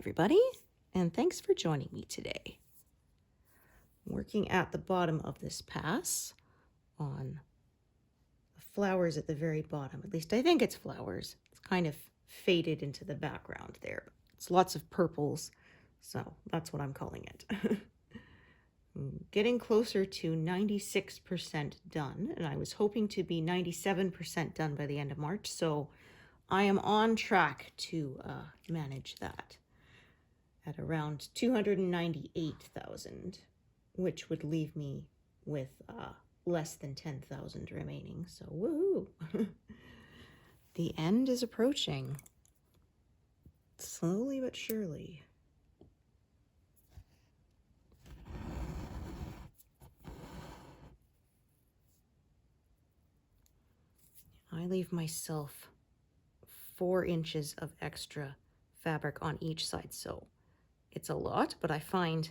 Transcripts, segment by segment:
everybody, and thanks for joining me today. Working at the bottom of this pass on the flowers at the very bottom. At least I think it's flowers. It's kind of faded into the background there. It's lots of purples, so that's what I'm calling it. Getting closer to 96% done, and I was hoping to be 97% done by the end of March, so I am on track to manage that at around 298,000, which would leave me with less than 10,000 remaining. So woohoo! The end is approaching, slowly but surely. I leave myself 4 inches of extra fabric on each side, so it's a lot, but I find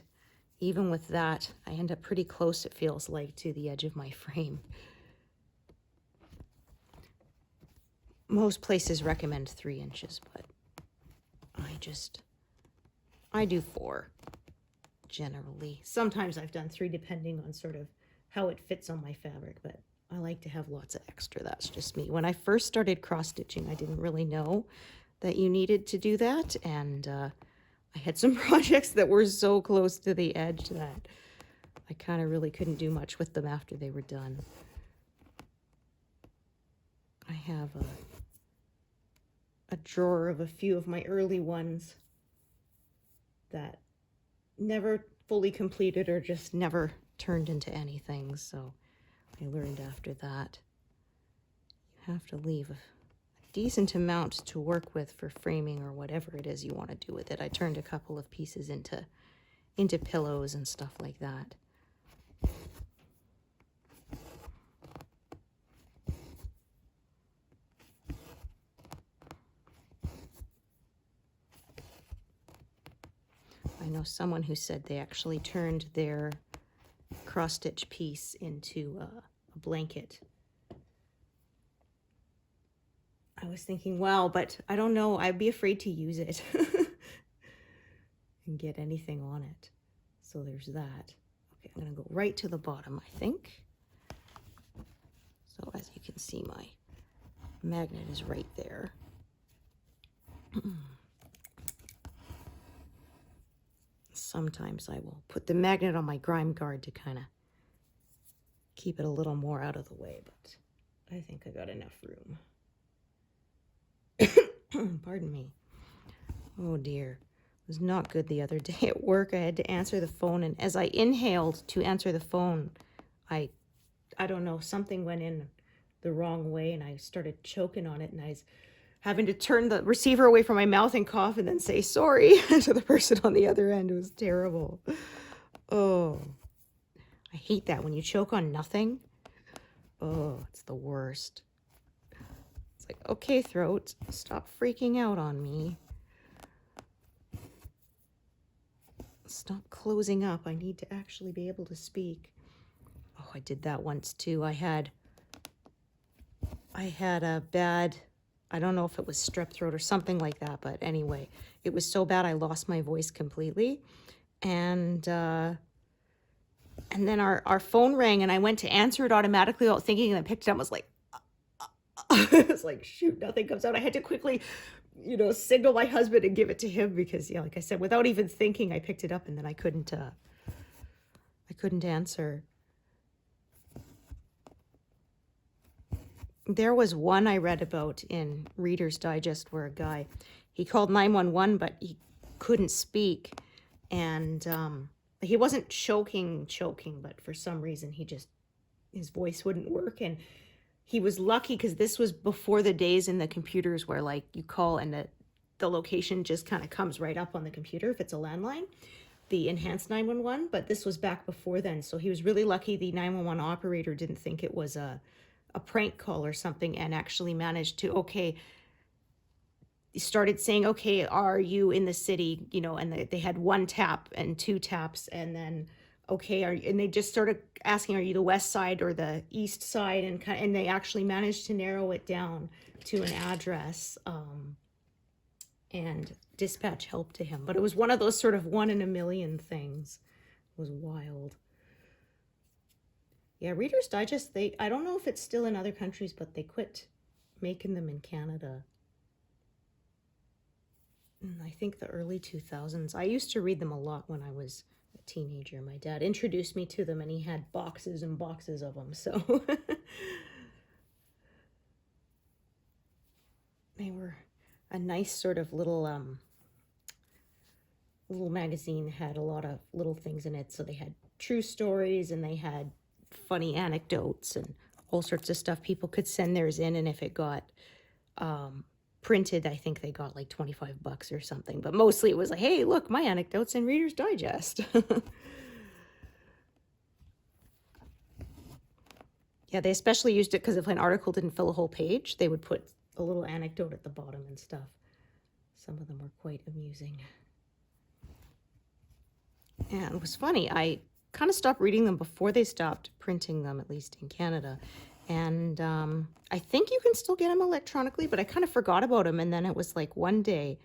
even with that, I end up pretty close, it feels like, to the edge of my frame. Most places recommend 3 inches, but I do 4 generally. Sometimes I've done 3 depending on sort of how it fits on my fabric, but I like to have lots of extra. That's just me. When I first started cross-stitching, I didn't really know that you needed to do that, and I had some projects that were so close to the edge that I kind of really couldn't do much with them after they were done. I have a drawer of a few of my early ones that never fully completed or just never turned into anything, so I learned after that you have to leave a decent amount to work with for framing or whatever it is you want to do with it. I turned a couple of pieces into pillows and stuff like that. I know someone who said they actually turned their cross-stitch piece into a blanket. I was thinking, wow, but I don't know. I'd be afraid to use it and get anything on it. So there's that. Okay, I'm going to go right to the bottom, I think. So as you can see, my magnet is right there. Sometimes I will put the magnet on my grime guard to kind of keep it a little more out of the way, but I think I got enough room. Pardon me. Oh dear. It was not good the other day at work. I had to answer the phone, and as I inhaled to answer the phone, I don't know, something went in the wrong way and I started choking on it, and I was having to turn the receiver away from my mouth and cough and then say sorry to the person on the other end. It was terrible. Oh, I hate that when you choke on nothing. Oh, it's the worst. It's like, okay, throat, stop freaking out on me. Stop closing up. I need to actually be able to speak. Oh, I did that once too. I had a bad, I don't know if it was strep throat or something like that, but anyway, it was so bad I lost my voice completely. And then our phone rang and I went to answer it automatically without thinking, and I picked it up and was like, I was like, shoot, nothing comes out. I had to quickly, signal my husband and give it to him because, yeah, like I said, without even thinking, I picked it up and then I couldn't answer. There was one I read about in Reader's Digest where a guy, he called 911, but he couldn't speak. And he wasn't choking, but for some reason his voice wouldn't work. And he was lucky because this was before the days in the computers where like you call and the location just kind of comes right up on the computer if it's a landline, the enhanced 911, but this was back before then. So he was really lucky the 911 operator didn't think it was a prank call or something and actually managed to, okay, started saying, okay, are you in the city? And they had 1 tap and 2 taps, and then, okay, and they just started asking, are you the west side or the east side? And they actually managed to narrow it down to an address. and dispatch help to him. But it was one of those sort of 1 in a million things. It was wild. Yeah, Reader's Digest, I don't know if it's still in other countries, but they quit making them in Canada. I think the early 2000s. I used to read them a lot when I was a teenager. My dad introduced me to them, and he had boxes and boxes of them. So they were a nice sort of little magazine. Had a lot of little things in it. So they had true stories, and they had funny anecdotes and all sorts of stuff. People could send theirs in, and if it got printed, I think they got like $25 or something, but mostly it was like, hey, look, my anecdotes in Reader's Digest. Yeah, they especially used it because if an article didn't fill a whole page, they would put a little anecdote at the bottom and stuff. Some of them were quite amusing. And it was funny, I kind of stopped reading them before they stopped printing them, at least in Canada. And I think you can still get them electronically, but I kind of forgot about them. And then it was like one day,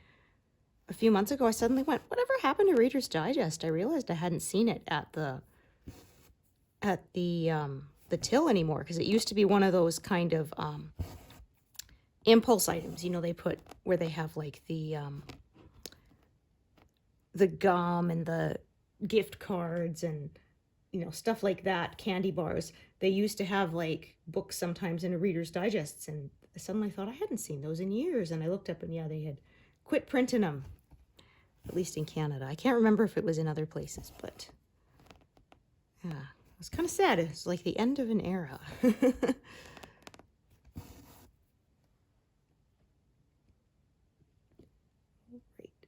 a few months ago, I suddenly went, whatever happened to Reader's Digest? I realized I hadn't seen it at the till anymore, because it used to be one of those kind of impulse items. You know, they put where they have like the gum and the gift cards and, you know, stuff like that, candy bars. They used to have like books sometimes in a Reader's Digests, and I suddenly thought I hadn't seen those in years, and I looked up and yeah, they had quit printing them, at least in Canada. I can't remember if it was in other places, but yeah, it was kind of sad. It was like the end of an era. Right.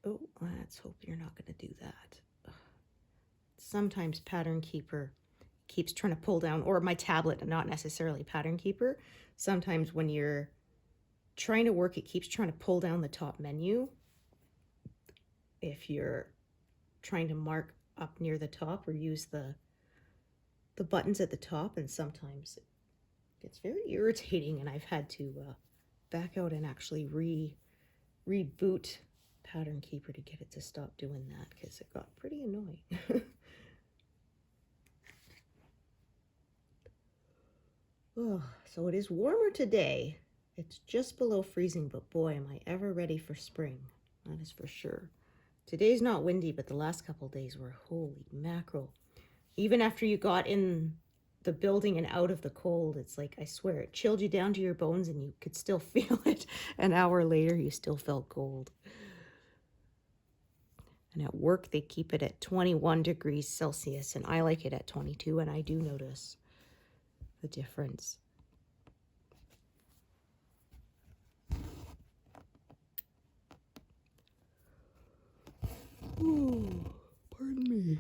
Oh, let's hope you're not going to do that. Sometimes Pattern Keeper keeps trying to pull down, or my tablet, not necessarily Pattern Keeper. Sometimes when you're trying to work, it keeps trying to pull down the top menu. If you're trying to mark up near the top or use the buttons at the top, and sometimes it gets very irritating, and I've had to back out and actually reboot Pattern Keeper to get it to stop doing that, because it got pretty annoying. Oh, so it is warmer today. It's just below freezing, but boy, am I ever ready for spring. That is for sure. Today's not windy, but the last couple of days were, holy mackerel. Even after you got in the building and out of the cold, it's like, I swear, it chilled you down to your bones and you could still feel it. An hour later, you still felt cold. And at work, they keep it at 21 degrees Celsius, and I like it at 22, and I do notice the difference. Ooh, pardon me.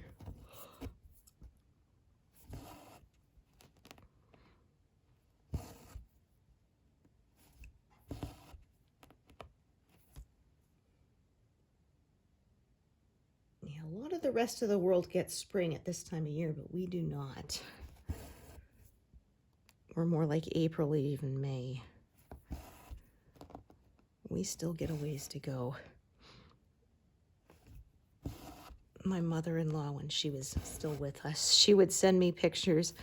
Yeah, a lot of the rest of the world gets spring at this time of year, but we do not. Or more like April, even May. We still get a ways to go. My mother-in-law, when she was still with us, she would send me pictures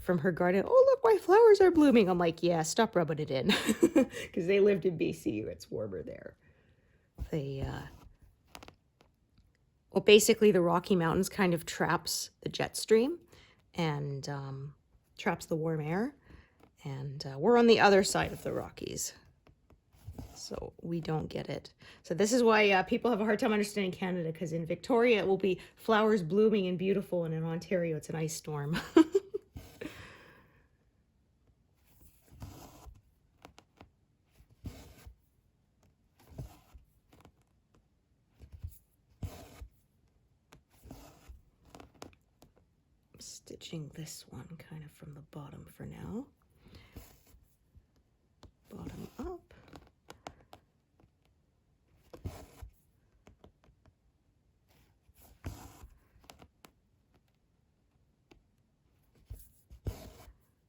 from her garden. Oh, look, my flowers are blooming. I'm like, yeah, stop rubbing it in. Because they lived in BC. It's warmer there. Well, basically the Rocky Mountains kind of traps the jet stream and traps the warm air. And we're on the other side of the Rockies, so we don't get it. So this is why people have a hard time understanding Canada, because in Victoria it will be flowers blooming and beautiful, and in Ontario it's an ice storm. I'm stitching this one kind of from the bottom for now. Bottom up.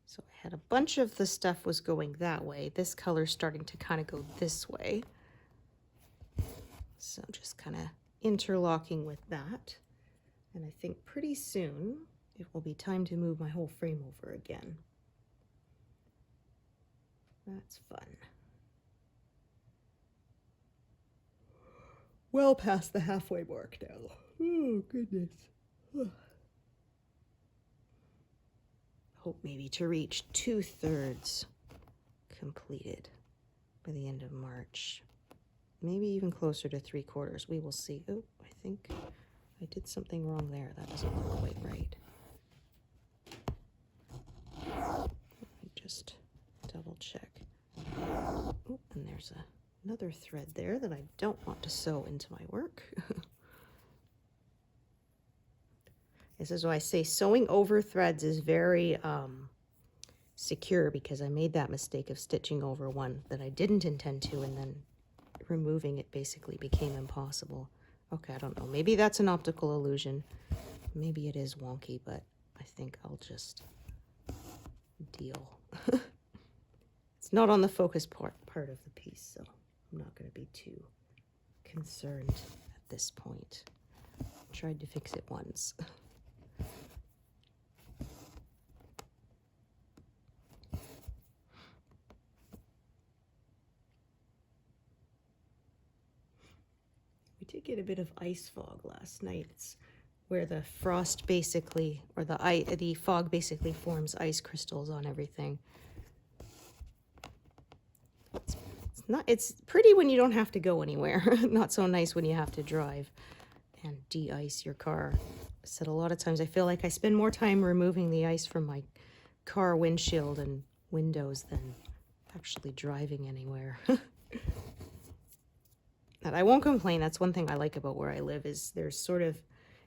So I had a bunch of the stuff was going that way. This color's starting to kind of go this way. So just kind of interlocking with that. And I think pretty soon it will be time to move my whole frame over again. That's fun. Well past the halfway mark now. Oh, goodness. Hope maybe to reach 2/3 completed by the end of March. Maybe even closer to 3/4. We will see. Oh, I think I did something wrong there. That doesn't look quite right. Let me just double check. Oh, and there's another thread there that I don't want to sew into my work. This is why I say sewing over threads is very secure, because I made that mistake of stitching over one that I didn't intend to, and then removing it basically became impossible. Okay, I don't know. Maybe that's an optical illusion. Maybe it is wonky, but I think I'll just deal. It's not on the focus part of the piece, so I'm not going to be too concerned at this point. I tried to fix it once. We did get a bit of ice fog last night. It's where the frost basically, or the fog basically forms ice crystals on everything. It's pretty when you don't have to go anywhere. Not so nice when you have to drive and de-ice your car. I said a lot of times I feel like I spend more time removing the ice from my car windshield and windows than actually driving anywhere. And I won't complain. That's one thing I like about where I live, is there's sort of,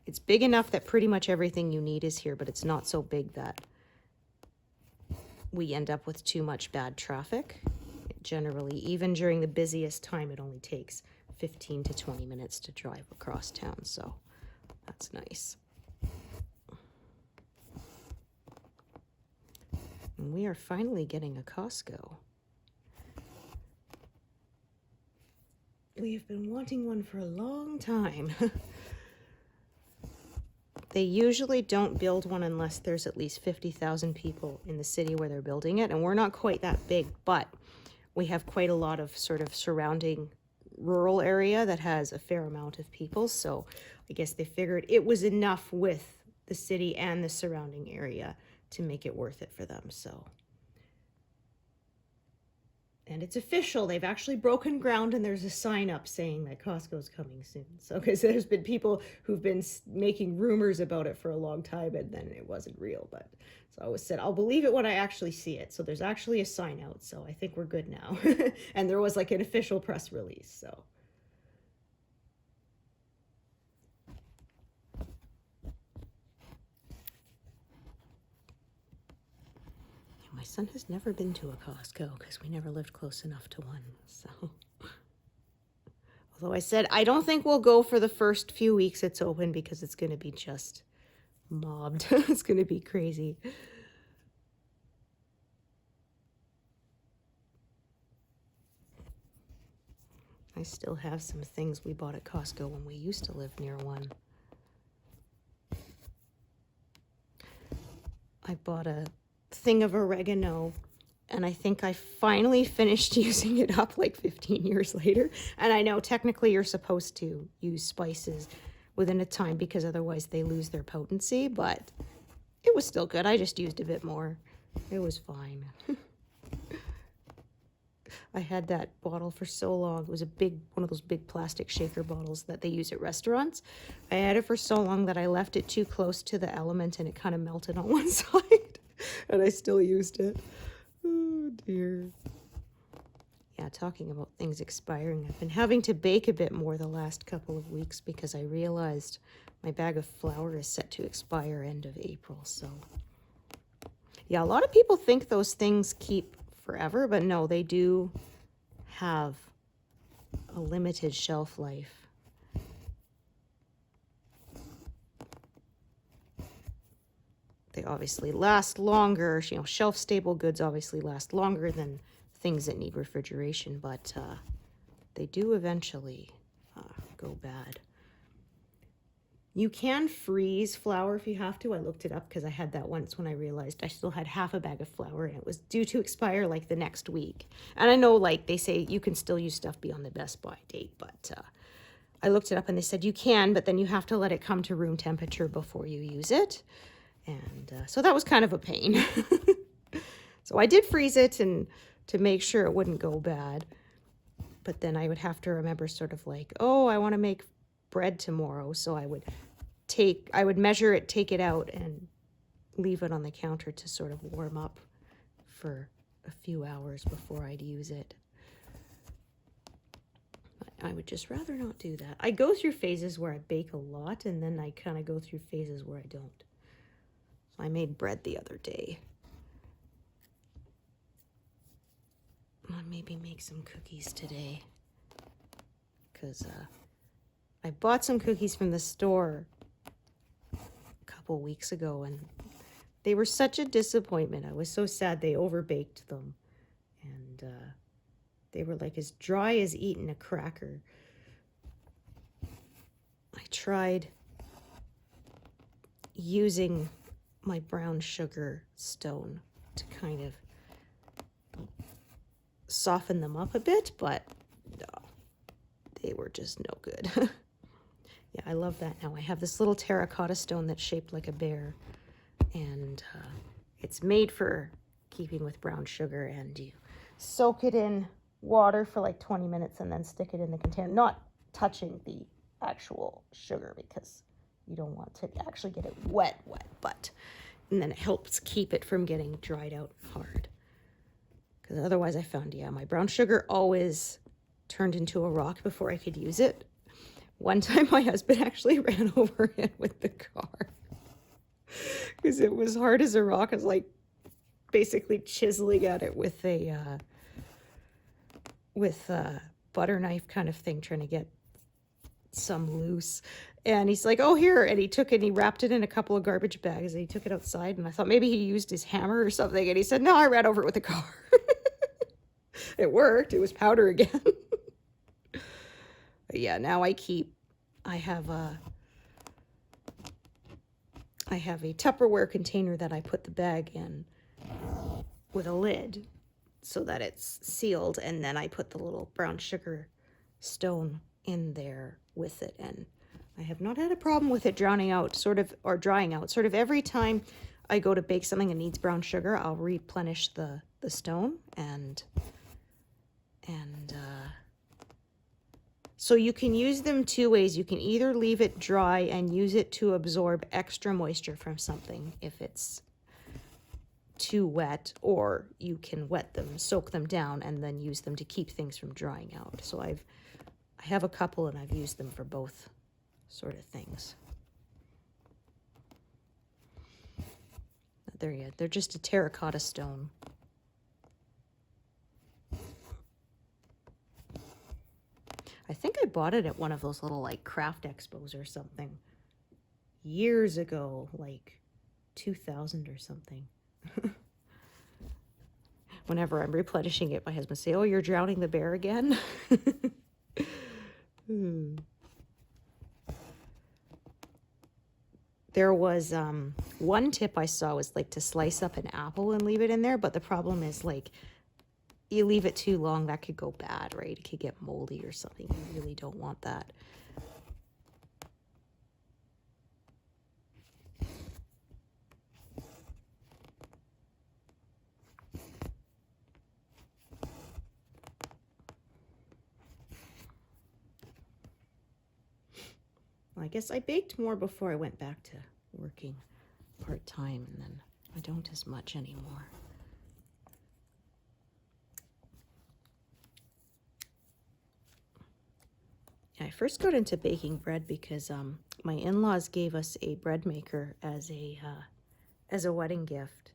it's big enough that pretty much everything you need is here, but it's not so big that we end up with too much bad traffic. Generally, even during the busiest time, it only takes 15 to 20 minutes to drive across town, so that's nice. And we are finally getting a Costco. We've been wanting one for a long time. They usually don't build one unless there's at least 50,000 people in the city where they're building it, and we're not quite that big, but we have quite a lot of sort of surrounding rural area that has a fair amount of people, so I guess they figured it was enough with the city and the surrounding area to make it worth it for them. So, and it's official. They've actually broken ground, and there's a sign up saying that Costco's coming soon. So, because there's been people who've been making rumors about it for a long time, and then it wasn't real. But so I always said, I'll believe it when I actually see it. So there's actually a sign out. So I think we're good now. And there was like an official press release. So. My son has never been to a Costco because we never lived close enough to one. So, although I said I don't think we'll go for the first few weeks it's open, because it's going to be just mobbed. It's going to be crazy. I still have some things we bought at Costco when we used to live near one. I bought a thing of oregano, and I think I finally finished using it up like 15 years later. And I know technically you're supposed to use spices within a time, because otherwise they lose their potency, but it was still good. I just used a bit more. It was fine. I had that bottle for so long. It was one of those big plastic shaker bottles that they use at restaurants. I had it for so long that I left it too close to the element, and it kind of melted on one side. And I still used it. Oh, dear. Yeah, talking about things expiring, I've been having to bake a bit more the last couple of weeks, because I realized my bag of flour is set to expire end of April. So, yeah, a lot of people think those things keep forever, but no, they do have a limited shelf life. They obviously last longer. You know, shelf-stable goods obviously last longer than things that need refrigeration, but they do eventually go bad. You can freeze flour if you have to. I looked it up because I had that once when I realized I still had half a bag of flour and it was due to expire like the next week. And I know like they say you can still use stuff beyond the best by date, but I looked it up and they said you can, but then you have to let it come to room temperature before you use it. And so that was kind of a pain. So I did freeze it and to make sure it wouldn't go bad. But then I would have to remember sort of like, oh, I want to make bread tomorrow. So I would measure it, take it out, and leave it on the counter to sort of warm up for a few hours before I'd use it. But I would just rather not do that. I go through phases where I bake a lot, and then I kind of go through phases where I don't. So I made bread the other day. I'll maybe make some cookies today, because I bought some cookies from the store a couple weeks ago, and they were such a disappointment. I was so sad they overbaked them, and they were like as dry as eating a cracker. I tried using my brown sugar stone to kind of soften them up a bit, but no, they were just no good. Yeah, I love that now. I have this little terracotta stone that's shaped like a bear, and it's made for keeping with brown sugar, and you soak it in water for like 20 minutes and then stick it in the container, not touching the actual sugar because you don't want to actually get it wet, but and then it helps keep it from getting dried out hard. Because otherwise I found, yeah, my brown sugar always turned into a rock before I could use it. One time my husband actually ran over it with the car because it was hard as a rock. I was like basically chiseling at it with a butter knife kind of thing, trying to get some loose. And he's like, oh, here. And he took it and he wrapped it in a couple of garbage bags and he took it outside. And I thought maybe he used his hammer or something. And he said, no, I ran over it with the car. It worked. It was powder again. But yeah, now I have a Tupperware container that I put the bag in with a lid so that it's sealed. And then I put the little brown sugar stone in there with it. And I have not had a problem with it drying out sort of every time I go to bake something that needs brown sugar, I'll replenish the stone and so you can use them two ways. You can either leave it dry and use it to absorb extra moisture from something if it's too wet, or you can wet them, soak them down, and then use them to keep things from drying out. So I have a couple and I've used them for both sort of things. There you go. They're just a terracotta stone. I think I bought it at one of those little like craft expos or something years ago, like 2000 or something. Whenever I'm replenishing it, my husband say, oh, you're drowning the bear again? There was one tip I saw was like to slice up an apple and leave it in there, but the problem is like you leave it too long, that could go bad, right? It could get moldy or something. You really don't want that. Well, I guess I baked more before I went back to working part-time, and then I don't as much anymore. I first got into baking bread because my in-laws gave us a bread maker as a wedding gift.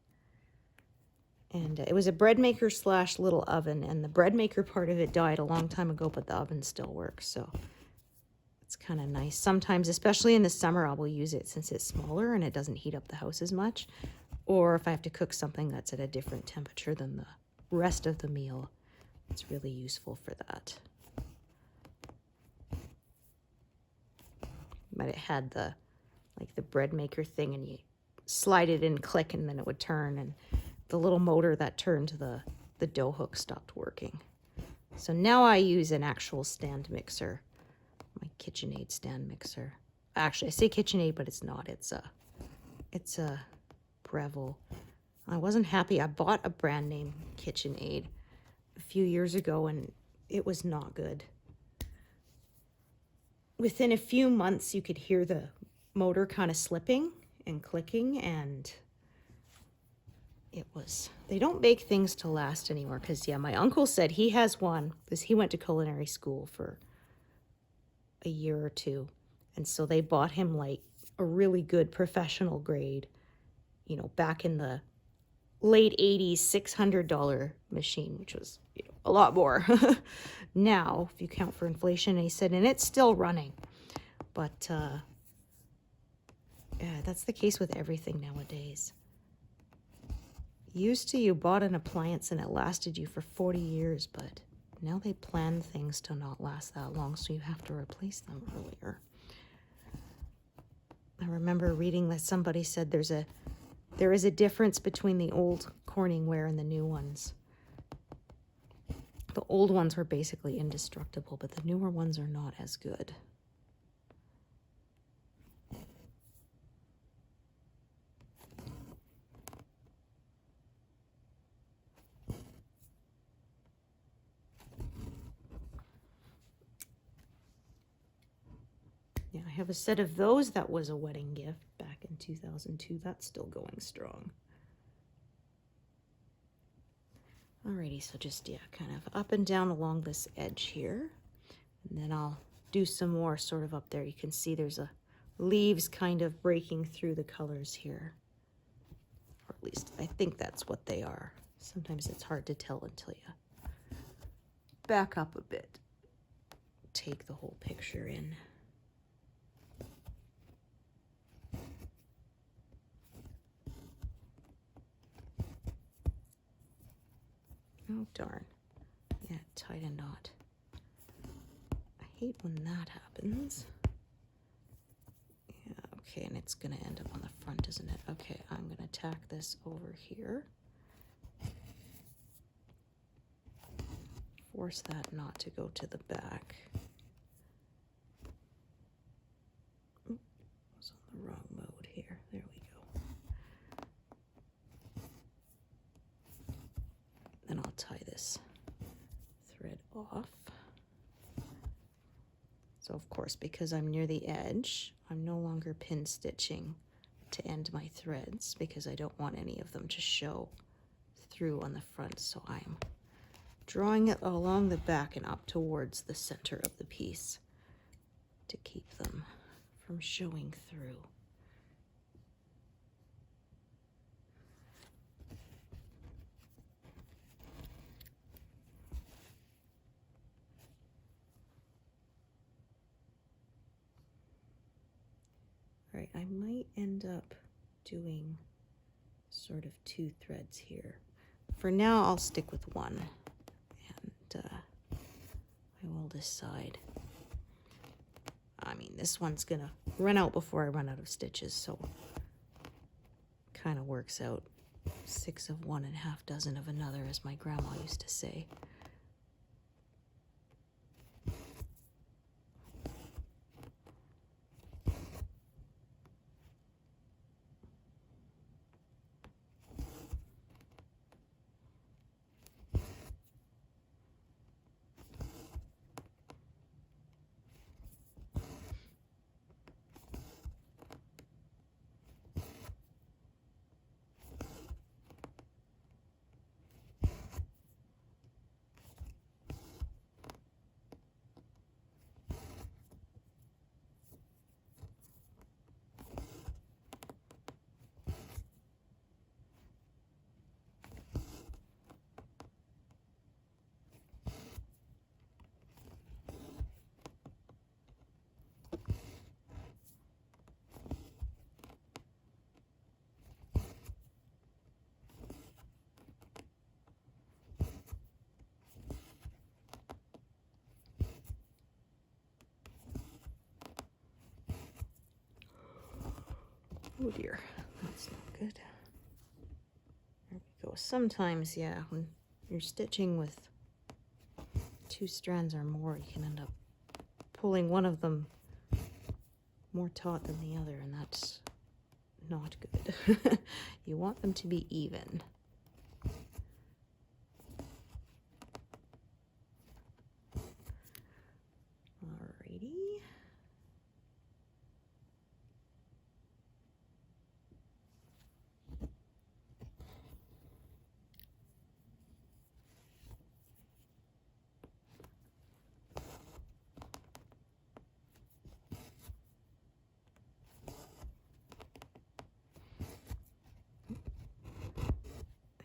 And it was a bread maker / little oven, and the bread maker part of it died a long time ago, but the oven still works, so it's kind of nice. Sometimes, especially in the summer, I will use it since it's smaller and it doesn't heat up the house as much. Or if I have to cook something that's at a different temperature than the rest of the meal, it's really useful for that. but it had the, like the bread maker thing, and you slide it in, click, and then it would turn, and the little motor that turned the dough hook stopped working. So now I use an actual stand mixer, my KitchenAid stand mixer. Actually, I say KitchenAid, but it's not. It's a Breville. I wasn't happy. I bought a brand name KitchenAid a few years ago, and it was not good. Within a few months, you could hear the motor kind of slipping and clicking, and it was, they don't make things to last anymore. Because, yeah, my uncle said he has one, because he went to culinary school for a year or two. And so they bought him like a really good professional grade, you know, back in the late 80s, $600 machine, which was, you know, a lot more now, if you count for inflation. And he said, and it's still running. But, yeah, that's the case with everything nowadays. Used to, you bought an appliance and it lasted you for 40 years, but now they plan things to not last that long, so you have to replace them earlier. I remember reading that somebody said there is a difference between the old Corningware and the new ones. The old ones were basically indestructible, but the newer ones are not as good. Yeah, I have a set of those that was a wedding gift back in 2002. That's still going strong. Alrighty, so just, yeah, kind of up and down along this edge here. And then I'll do some more sort of up there. You can see there's a leaves kind of breaking through the colors here. Or at least I think that's what they are. Sometimes it's hard to tell until you back up a bit. Take the whole picture in. Oh, darn. Yeah, tied a knot. I hate when that happens. Yeah, okay, and it's going to end up on the front, isn't it? Okay, I'm going to tack this over here. Force that knot to go to the back. Ooh, I was on the wrong mode here. There we go. Then I'll tie this thread off. So of course, because I'm near the edge, I'm no longer pin stitching to end my threads because I don't want any of them to show through on the front. So I'm drawing it along the back and up towards the center of the piece to keep them from showing through. All right, I might end up doing sort of 2 threads here. For now, I'll stick with 1, and I will decide. I mean, this one's gonna run out before I run out of stitches, so kind of works out. 6 of one and half dozen of another, as my grandma used to say. Oh dear, that's not good. There we go. Sometimes, yeah, when you're stitching with 2 strands or more, you can end up pulling one of them more taut than the other, and that's not good. You want them to be even. Alrighty.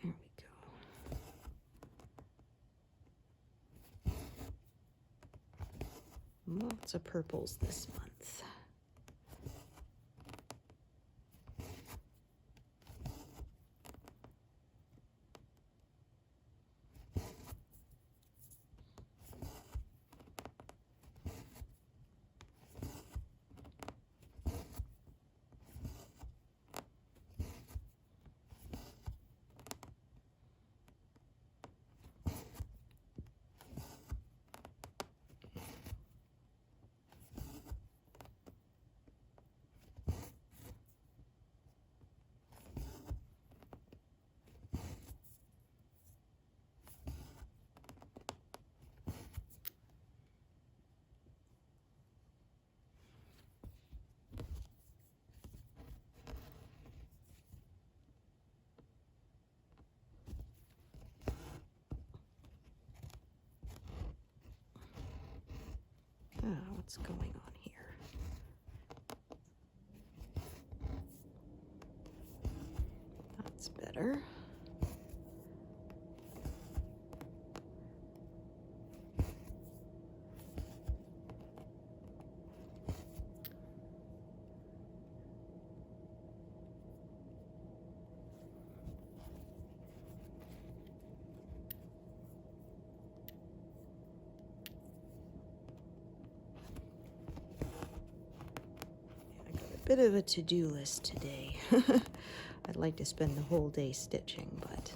There we go. Lots of purples this month. What's going on here? That's better. Bit of a to-do list today. I'd like to spend the whole day stitching, but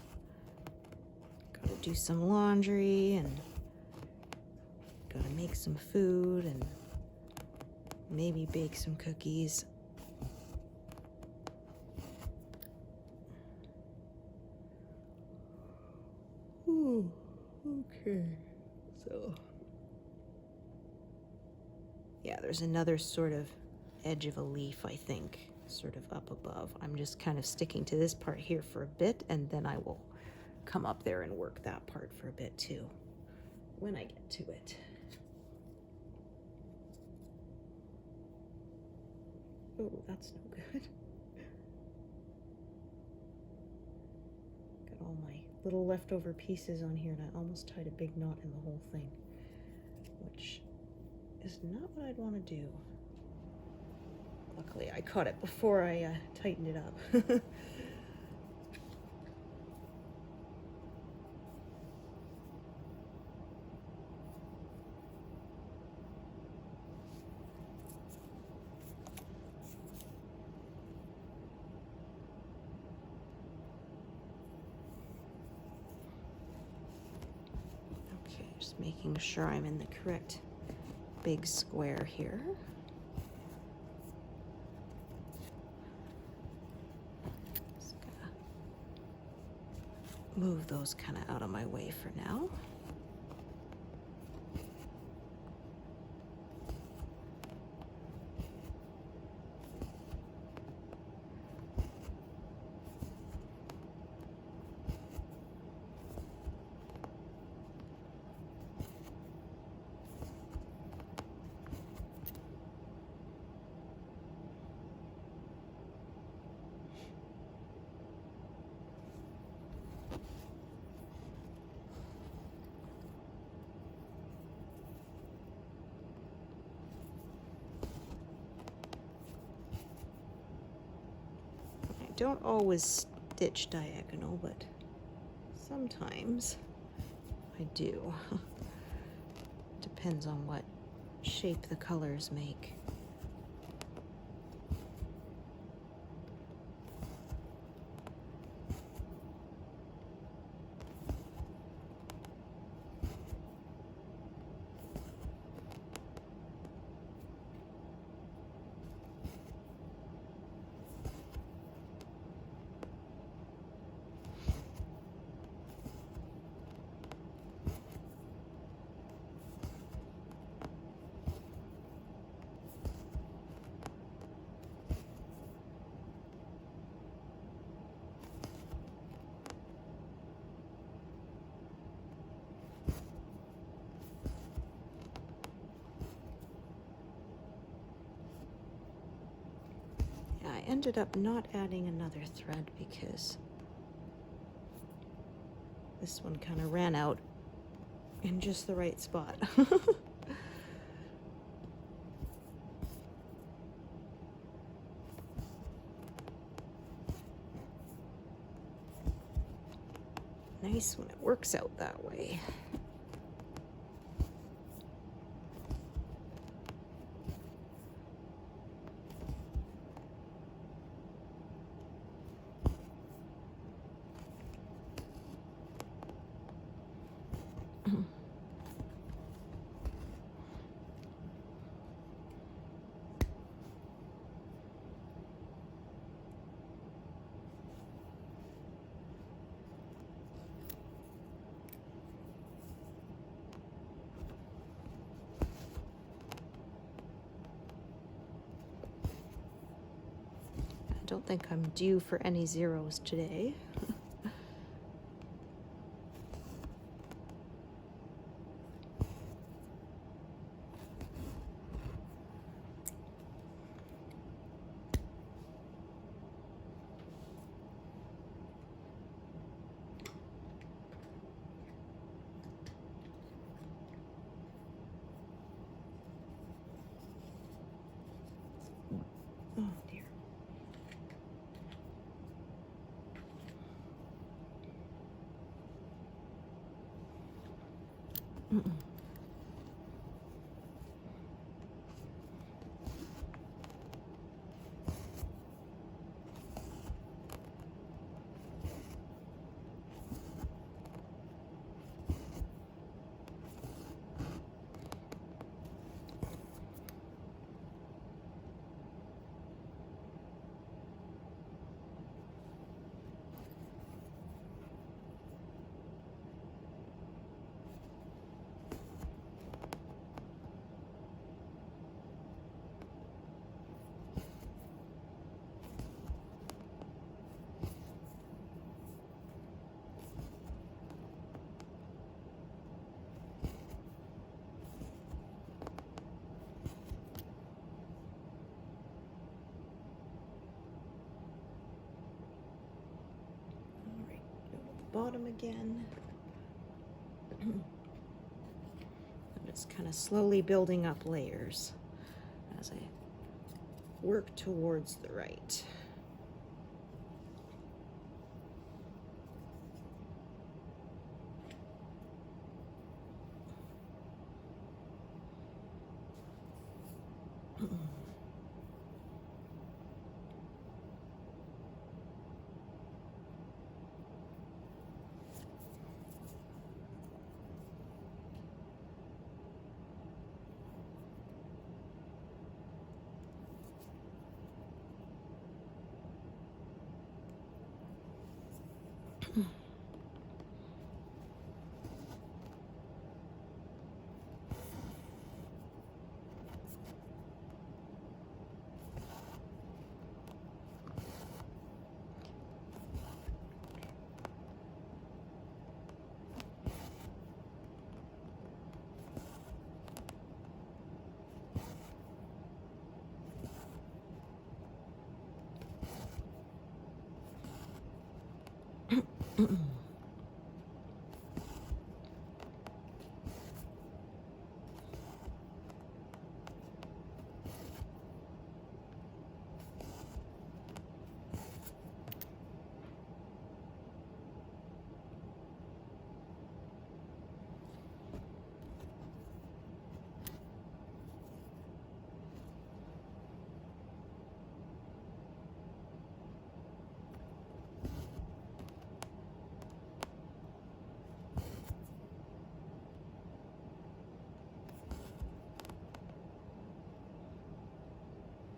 gotta do some laundry and gotta make some food and maybe bake some cookies. Ooh, okay. So yeah, there's another sort of edge of a leaf, I think, sort of up above. I'm just kind of sticking to this part here for a bit, and then I will come up there and work that part for a bit too when I get to it. Oh, that's no good. Got all my little leftover pieces on here, and I almost tied a big knot in the whole thing, which is not what I'd want to do. Luckily, I caught it before I tightened it up. Okay, just making sure I'm in the correct big square here. Move those kind of out of my way for now. Don't always stitch diagonal, but sometimes I do. Depends on what shape the colors make. ended up not adding another thread because this one kind of ran out in just the right spot. Nice when it works out that way. I don't think I'm due for any zeros today. Oh dear. Bottom again. I'm just kind of slowly building up layers as I work towards the right.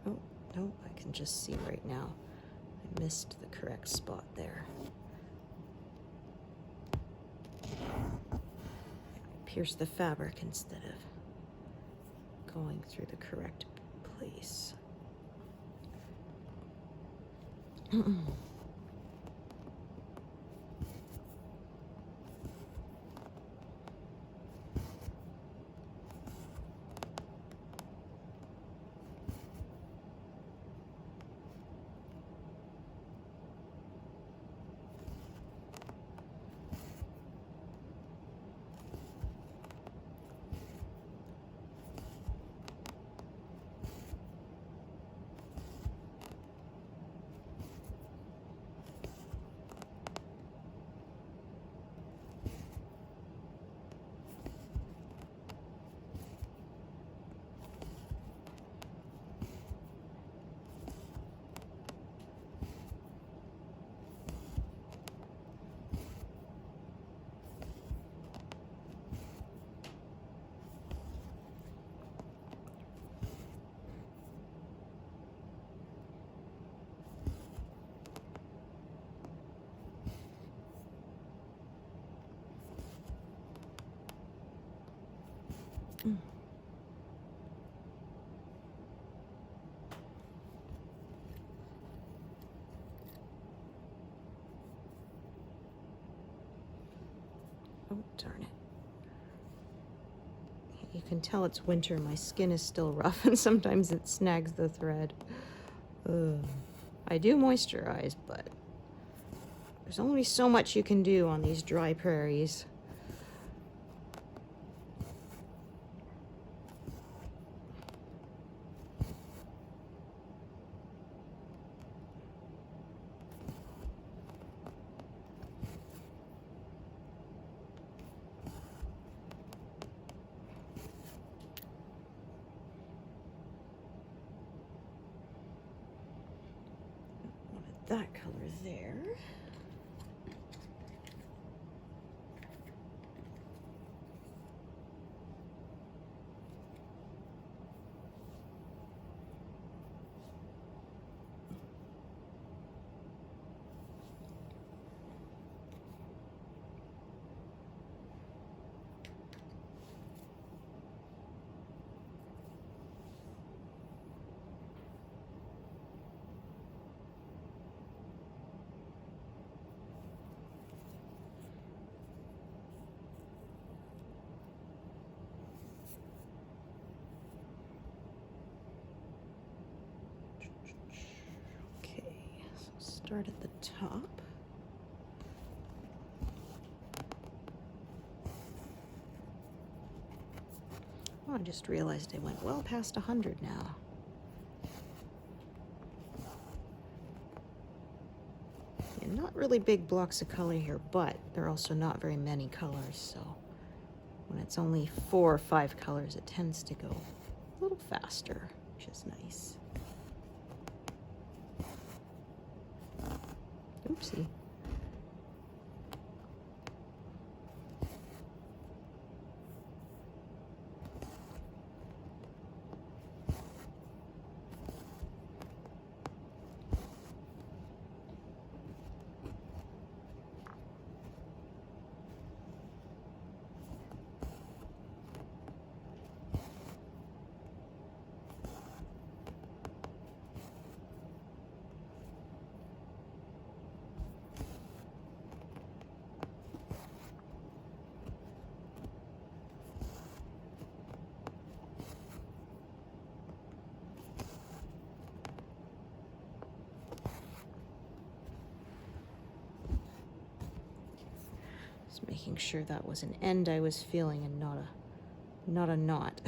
Oh, no, I can just see right now. I missed the correct spot there. I pierced the fabric instead of going through the correct place. Oh, darn it. You can tell it's winter. My skin is still rough and sometimes it snags the thread. I do moisturize, but there's only so much you can do on these dry prairies. That color there. Start at the top. Oh, I just realized I went well past 100 now. And not really big blocks of color here, but there are also not very many colors, so when it's only 4 or 5 colors, it tends to go a little faster, which is nice. Oopsie. Just making sure that was an end I was feeling and not a knot.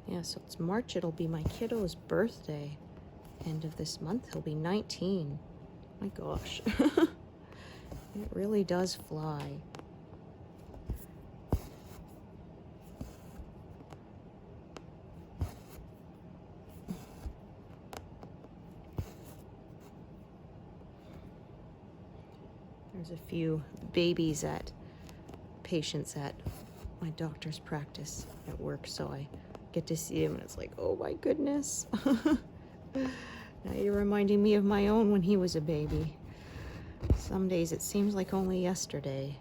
Yeah, so it's March. It'll be my kiddo's birthday. End of this month, he'll be 19. My gosh. It really does fly. There's a few patients at my doctor's practice at work, so I get to see him and it's like, oh my goodness. Now you're reminding me of my own when he was a baby. Some days it seems like only yesterday.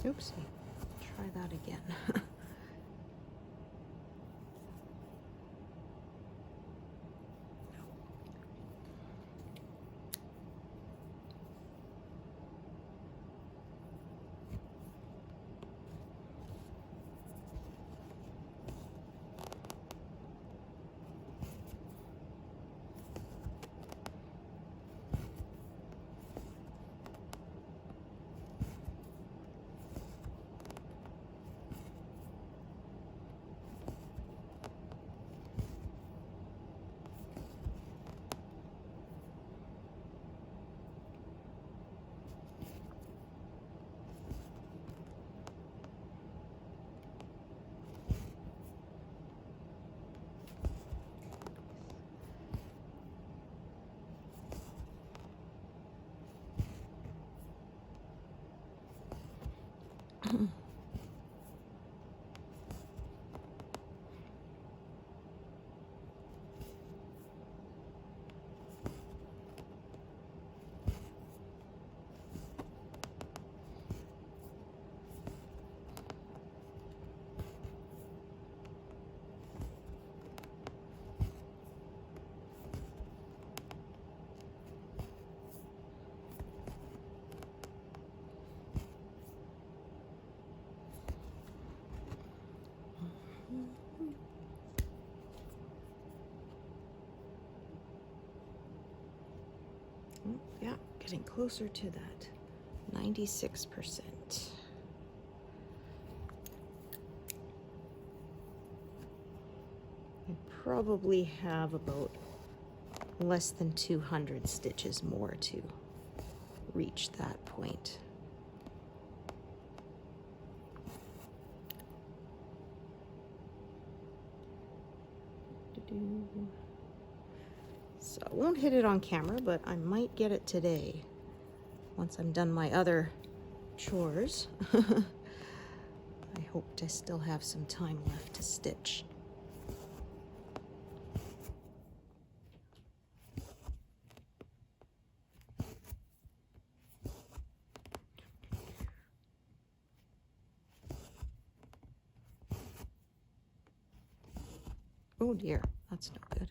Oopsie. Try that again. Yeah, getting closer to that. 96%. I probably have about less than 200 stitches more to reach that point. So I won't hit it on camera, but I might get it today once I'm done my other chores. I hope to still have some time left to stitch. Oh dear, that's not good.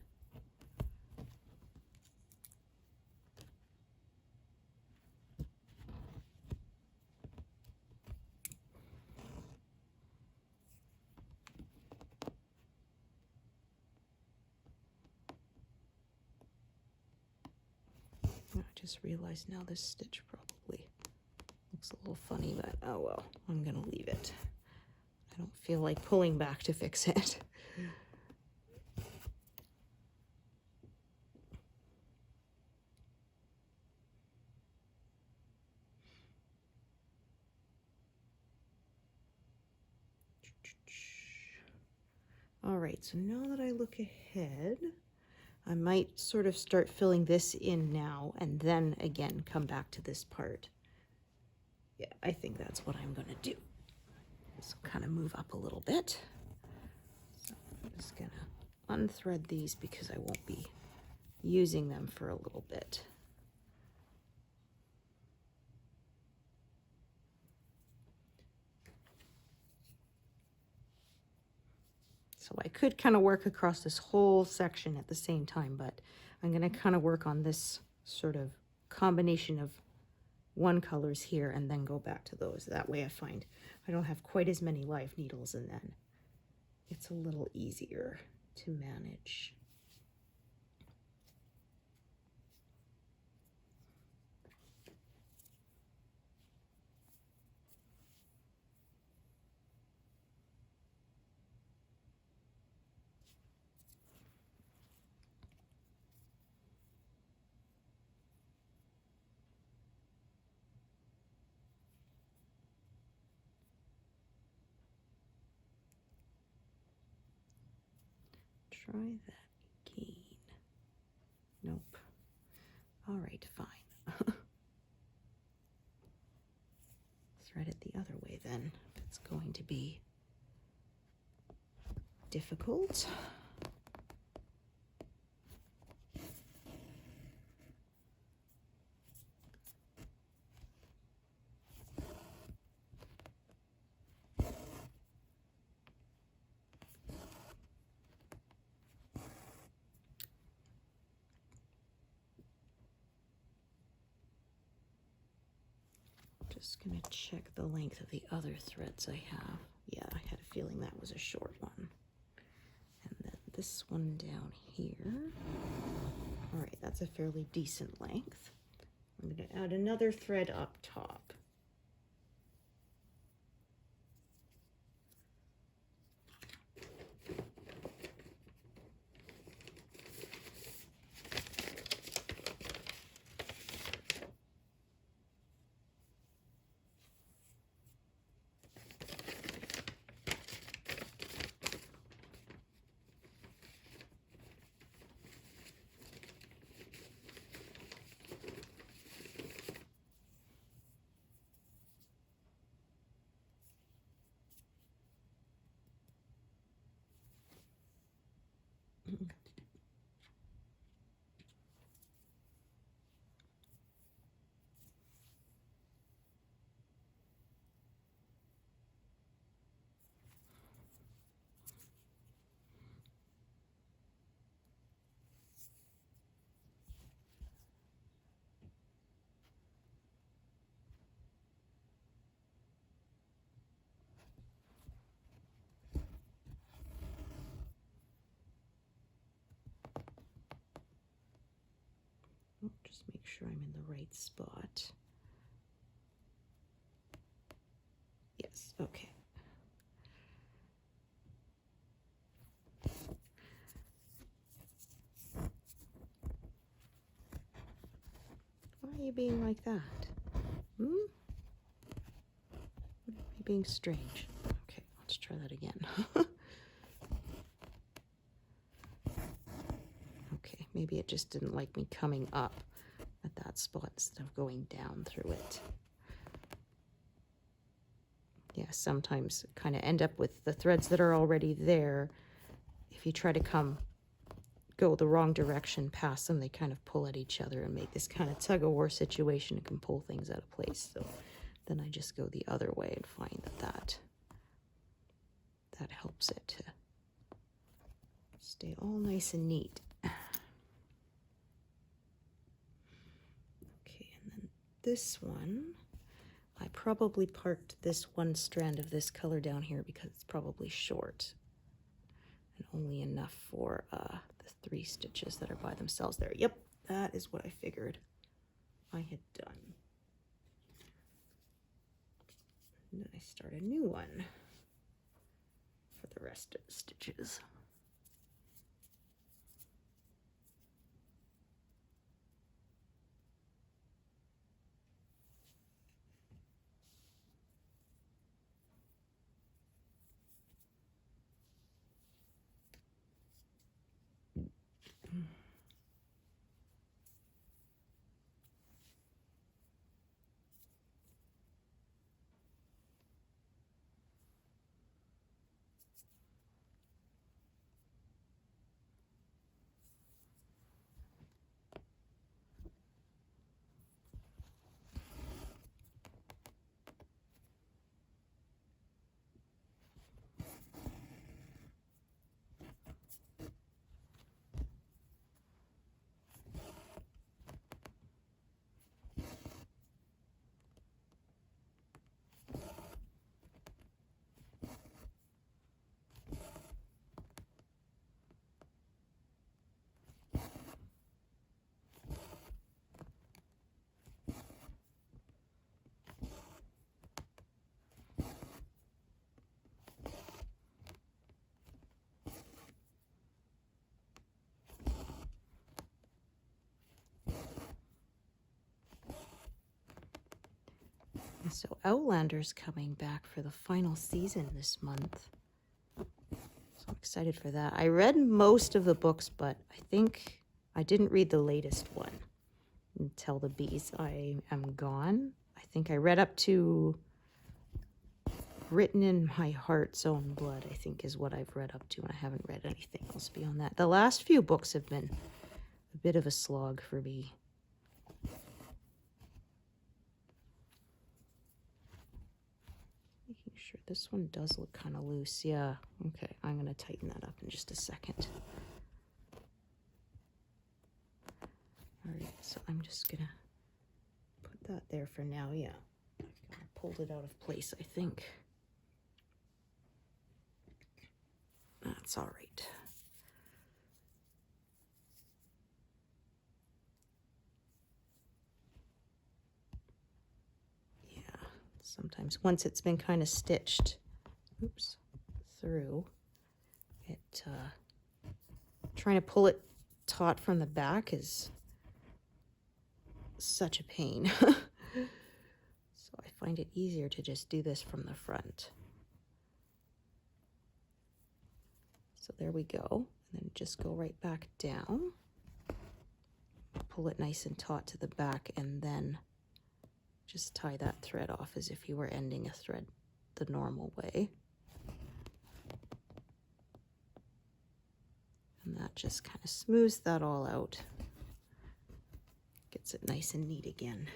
I just realized now this stitch probably looks a little funny, but oh well, I'm gonna leave it. I don't feel like pulling back to fix it. All right, so now that I look ahead, I might sort of start filling this in now and then again come back to this part. Yeah, I think that's what I'm gonna do. So kind of move up a little bit. So I'm just gonna unthread these because I won't be using them for a little bit. So I could kind of work across this whole section at the same time, but I'm going to kind of work on this sort of combination of one colors here and then go back to those. That way I find I don't have quite as many live needles, and then it's a little easier to manage. Try that again. Nope. All right, fine. Thread it the other way then, if it's going to be difficult. Just gonna check the length of the other threads I have. Yeah, I had a feeling that was a short one. And then this one down here. All right, that's a fairly decent length. I'm gonna add another thread up top. Just make sure I'm in the right spot. Yes, okay. Why are you being like that? Hmm? You're being strange. Okay, let's try that again. Okay, maybe it just didn't like me coming up at that spot instead of going down through it. Yeah, sometimes kind of end up with the threads that are already there. If you try to go the wrong direction past them, they kind of pull at each other and make this kind of tug-of-war situation. It can pull things out of place. So then I just go the other way and find that helps it to stay all nice and neat. Okay, and then this one, I probably parked this one strand of this color down here because it's probably short and only enough for the 3 stitches that are by themselves there. Yep, that is what I figured I had done. And then I start a new one for the rest of the stitches. So Outlander's coming back for the final season this month. So I'm excited for that. I read most of the books, but I think I didn't read the latest one, Tell the Bees I Am Gone. I think I read up to Written in My Heart's Own Blood, I think is what I've read up to, and I haven't read anything else beyond that. The last few books have been a bit of a slog for me. Making sure this one does look kind of loose. Yeah, okay, I'm going to tighten that up in just a second. All right, so I'm just going to put that there for now. Yeah, I pulled it out of place, I think. That's all right. Yeah, sometimes once it's been kind of stitched, oops, through, it, trying to pull it taut from the back is such a pain. So I find it easier to just do this from the front. So there we go. And then just go right back down. Pull it nice and taut to the back, and then just tie that thread off as if you were ending a thread the normal way. And that just kind of smooths that all out. Gets it nice and neat again.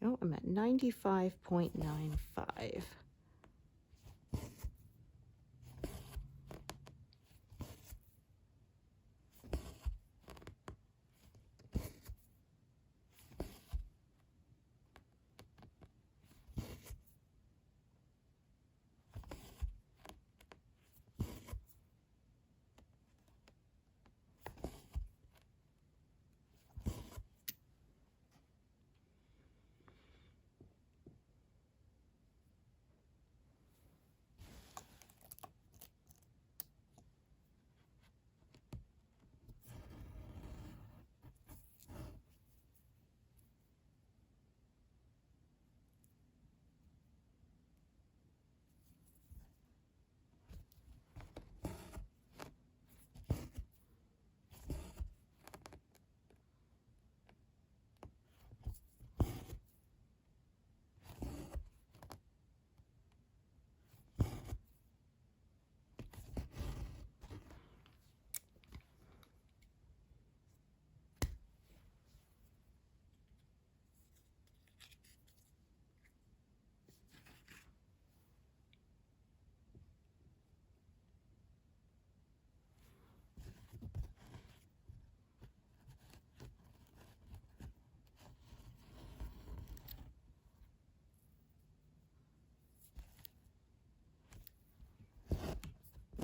Oh, I'm at 95.95.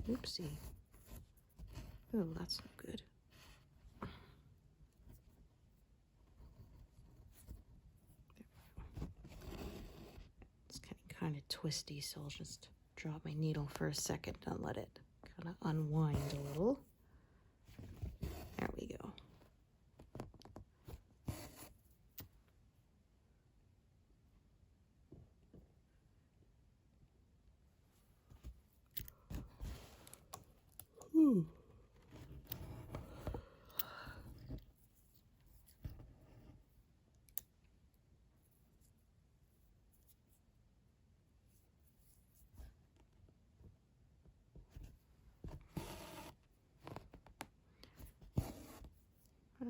Oopsie. Oh, that's not good. kind of twisty, so I'll just drop my needle for a second and let it kind of unwind a little. There we go.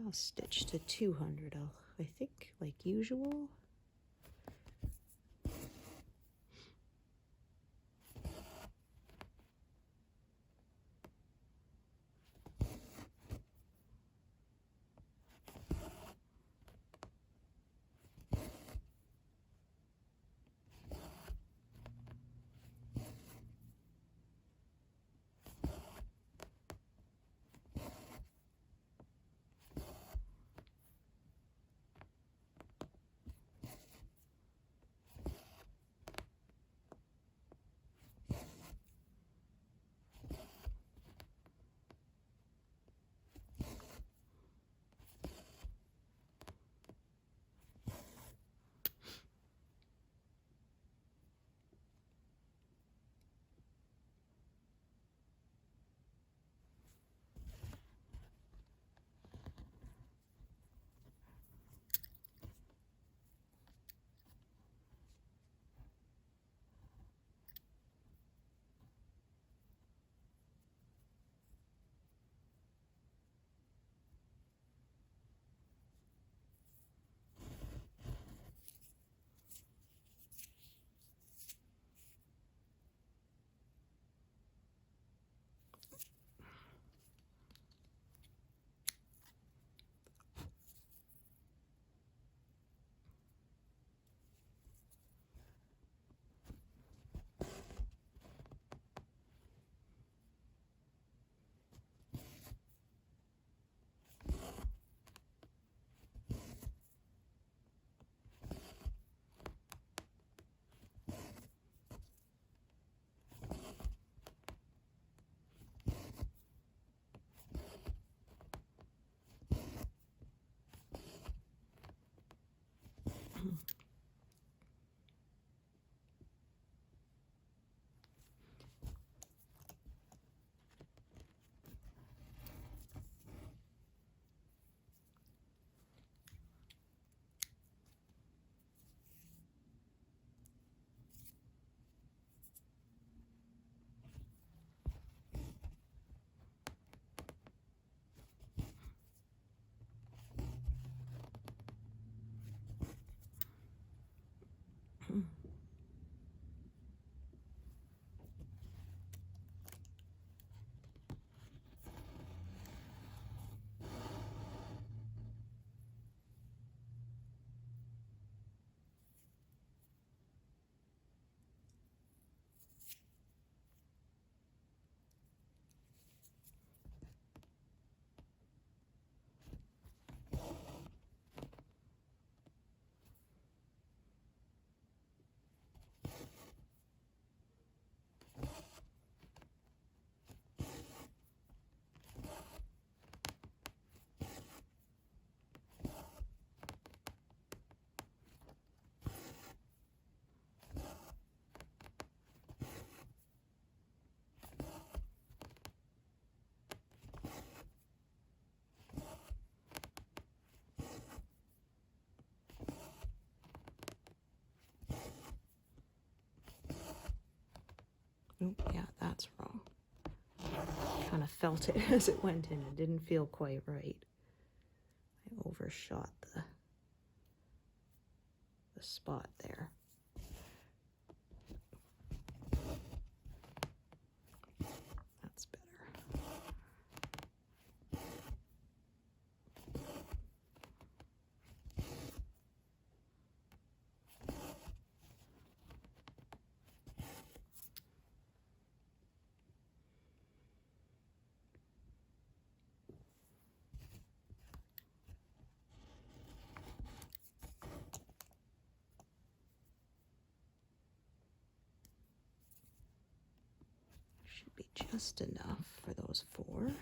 I'll stitch to 200, I think, like usual. Oh, yeah, that's wrong. Kind of felt it as it went in. It didn't feel quite right. I overshot the spot there. That's better. just enough for those 4.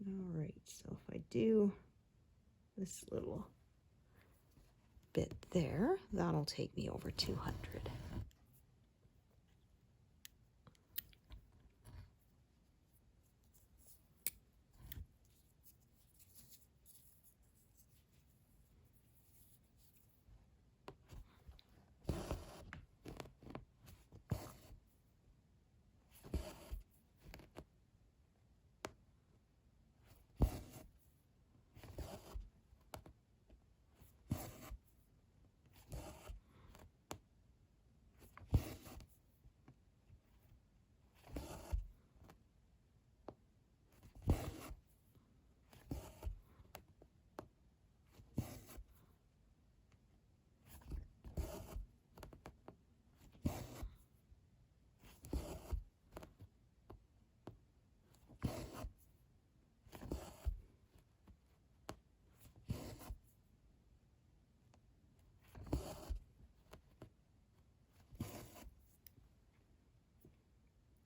All right, so if I do this little bit there, that'll take me over 200.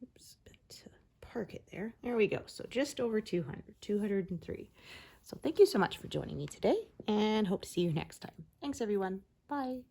Oops, but park it there. There we go. So just over 200, 203. So thank you so much for joining me today, and hope to see you next time. Thanks, everyone. Bye.